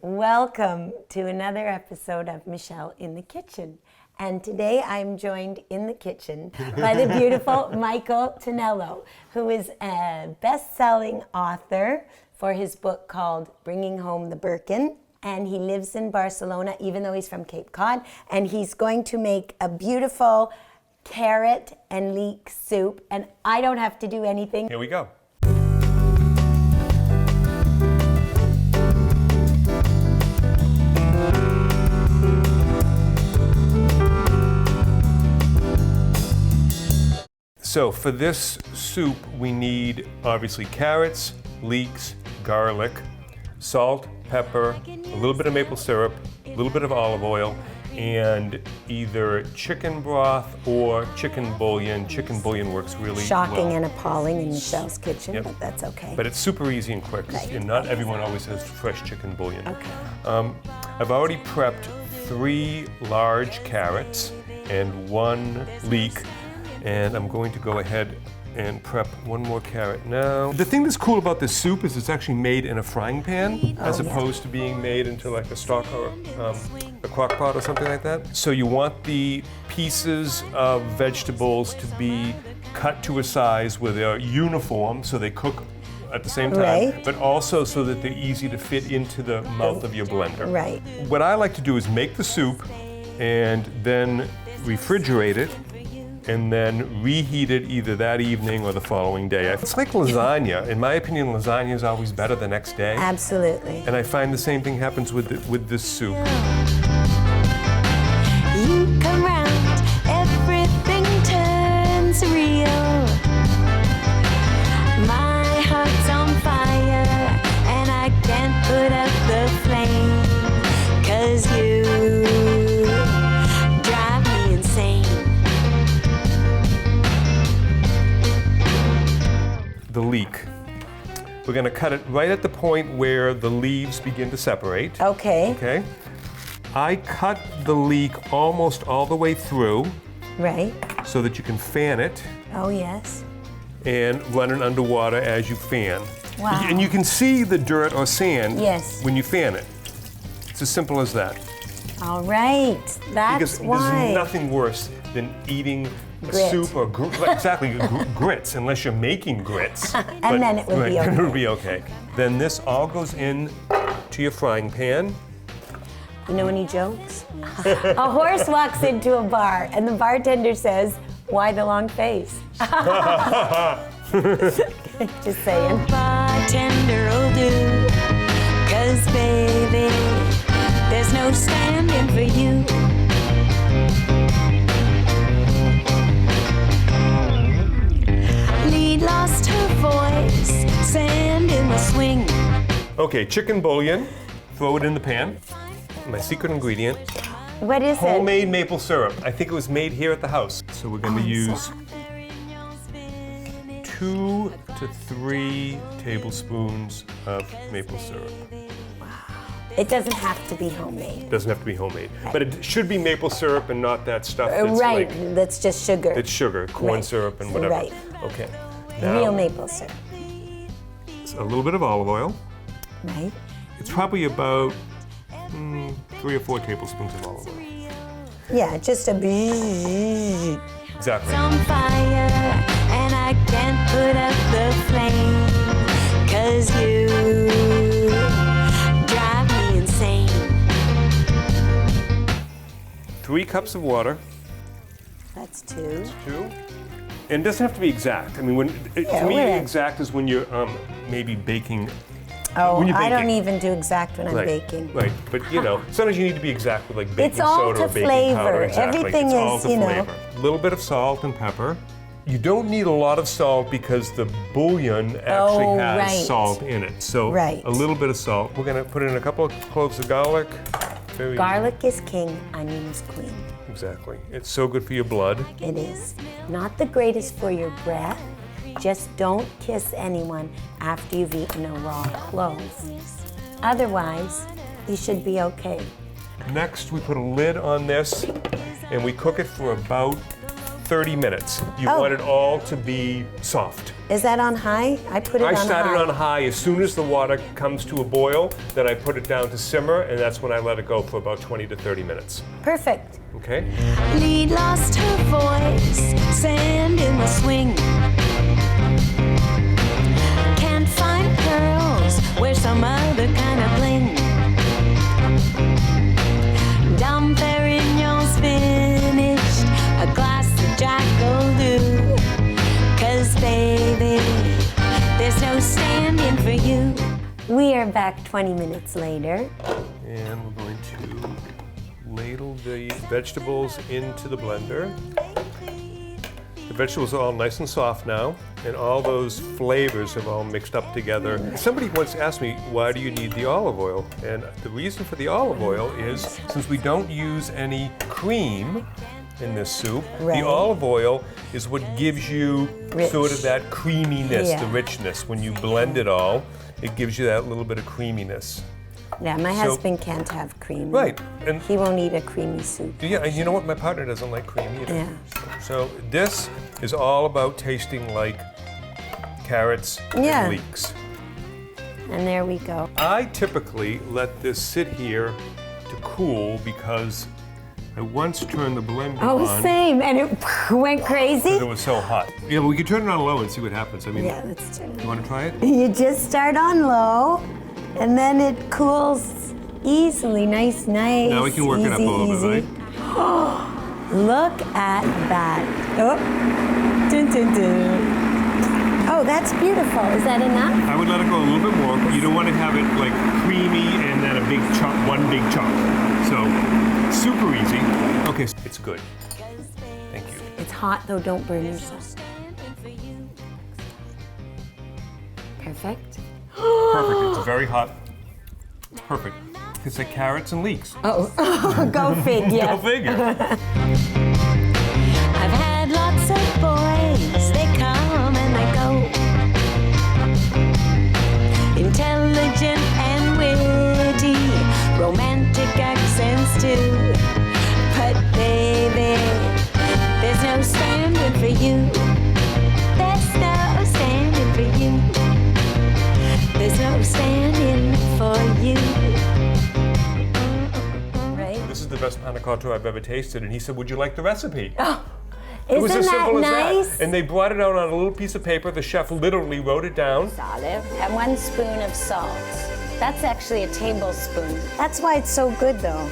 Welcome to another episode of Michele in the Kitchen. And today I'm joined in the kitchen by the beautiful Michael Tonello, who is a best-selling author for his book called Bringing Home the Birkin. And he lives in Barcelona, even though he's from Cape Cod. And he's going to make a beautiful carrot and leek soup. And I don't have to do anything. Here we go. So for this soup, we need obviously carrots, leeks, garlic, salt, pepper, a little bit of maple syrup, a little bit of olive oil, and either chicken broth or chicken bouillon. Chicken bouillon works really Shocking well. and appalling in Michelle's kitchen, but that's okay. But it's super easy and quick, Right. and not everyone always has fresh chicken bouillon. Okay. I've already prepped 3 large carrots and 1 leek, and I'm going to go ahead and prep 1 more carrot now. The thing that's cool about this soup is it's actually made in a frying pan as opposed to being made into like a stock or a crock pot or something like that. So you want the pieces of vegetables to be cut to a size where they're uniform so they cook at the same time, Right. but also so that they're easy to fit into the mouth of your blender. Right. What I like to do is make the soup and then refrigerate it and then reheat it either that evening or the following day. It's like lasagna. In my opinion, lasagna is always better the next day. Absolutely. And I find the same thing happens with this soup. You come round, everything turns real. My heart's on fire, and I can't put out the flame, 'cause you drive me insane. The leek. We're gonna cut it right at the point where the leaves begin to separate. Okay. Okay? I cut the leek almost all the way through Right. so that you can fan it Oh, yes. and run it underwater as you fan. Wow. And you can see the dirt or sand Yes. when you fan it. It's as simple as that. All right. That's Because why. there's nothing worse than eating a Grit. soup or grits, unless you're making grits. And then it would be right, then it okay. would be okay. Then this all goes in to your frying pan. You know any jokes? A horse walks into a bar and the bartender says, "Why the long face?" Just saying. Bartender'll do, 'cause baby, there's no standing for you. Lead lost her voice, sand in the swing. Okay, chicken bouillon. Throw it in the pan. My secret ingredient, What is it? homemade maple syrup. I think it was made here at the house. So we're going to use 2 to 3 tablespoons of maple syrup. It doesn't have to be homemade. Doesn't have to be homemade, but it should be maple syrup and not that stuff that's Right. like, That's just sugar. it's sugar, corn Right. syrup and whatever. Right. Okay. Real Now, maple syrup. a little bit of olive oil. Right. It's probably about 3 or 4 tablespoons of olive oil. Yeah, just a bzzz. Exactly. On fire, and I can't put out the flame, 'cause you drive me insane. 3 cups of water. That's 2. 2. And it doesn't have to be exact. I mean, to me, whatever. exact is when you're maybe baking. Oh, When you're I don't baking. even do exact when I'm Right, baking. Right, but you know, sometimes you need to be exact with like baking It's all soda to or baking flavor. powder. Exactly. Everything it's all is, to you know. flavor. A little bit of salt and pepper. You don't need a lot of salt because the bouillon actually has right. salt in it. So Right. a little bit of salt. We're gonna put in a couple of cloves of garlic. Very Garlic is king, onion is queen. Exactly. It's so good for your blood. It is. Not the greatest for your breath. Just don't kiss anyone after you've eaten a raw clove. Otherwise, you should be okay. Next, we put a lid on this and we cook it for about 30 minutes. You Oh. want it all to be soft. Is that on high? I put it I on high. started on high. As soon as the water comes to a boil, then I put it down to simmer, and that's when I let it go for about 20 to 30 minutes. Perfect. Okay? Lead lost her voice, sand in the swing. Can't find pearls, wear some other kind of bling. Dom Perignon's finished, a glass of Jack will do. 'Cause baby, there's no standing for you. We are back 20 minutes later. And we're going to ladle the vegetables into the blender. The vegetables are all nice and soft now, and all those flavors have all mixed up together. Somebody once asked me, why do you need the olive oil? And the reason for the olive oil is, since we don't use any cream in this soup, Right. the olive oil is what gives you Rich. sort of that creaminess, Yeah. the richness. When you blend it all, it gives you that little bit of creaminess. Yeah, my So- husband can't have cream. Right, and He won't eat a creamy soup. yeah, and you know what? My partner doesn't like cream either. Yeah. So this is all about tasting like carrots Yeah. and leeks. And there we go. I typically let this sit here to cool because I once turned the blender Oh, on same. And it went crazy. because it was so hot. Yeah, but we could turn it on low and see what happens. I mean, Yeah, let's turn you want to try it? it. You just start on low, and then it cools easily. Nice. Now we can work it up a little bit, easy. Look at that. Oh. Dun, dun, dun. Oh, that's beautiful. Is that enough? I would let it go a little bit more. You don't want to have it like creamy and then a big chunk, one big chunk. So super easy. Okay, it's good. Thank you. It's hot though. Don't burn yourself. Perfect. Perfect. It's very hot. Perfect. It's like carrots and leeks. Oh, go figure. Go figure. I've had lots of boys, they come and they go. Intelligent and witty, romantic accents too. But baby, there's no standing for you. There's no standing for you. There's no standing for you. Right? This is the best panna cotta I've ever tasted. And he said, would you like the recipe? Oh, It was isn't as that simple as nice? that. And they brought it out on a little piece of paper. The chef literally wrote it down. Olive and 1 spoon of salt. That's actually a tablespoon. That's why it's so good though.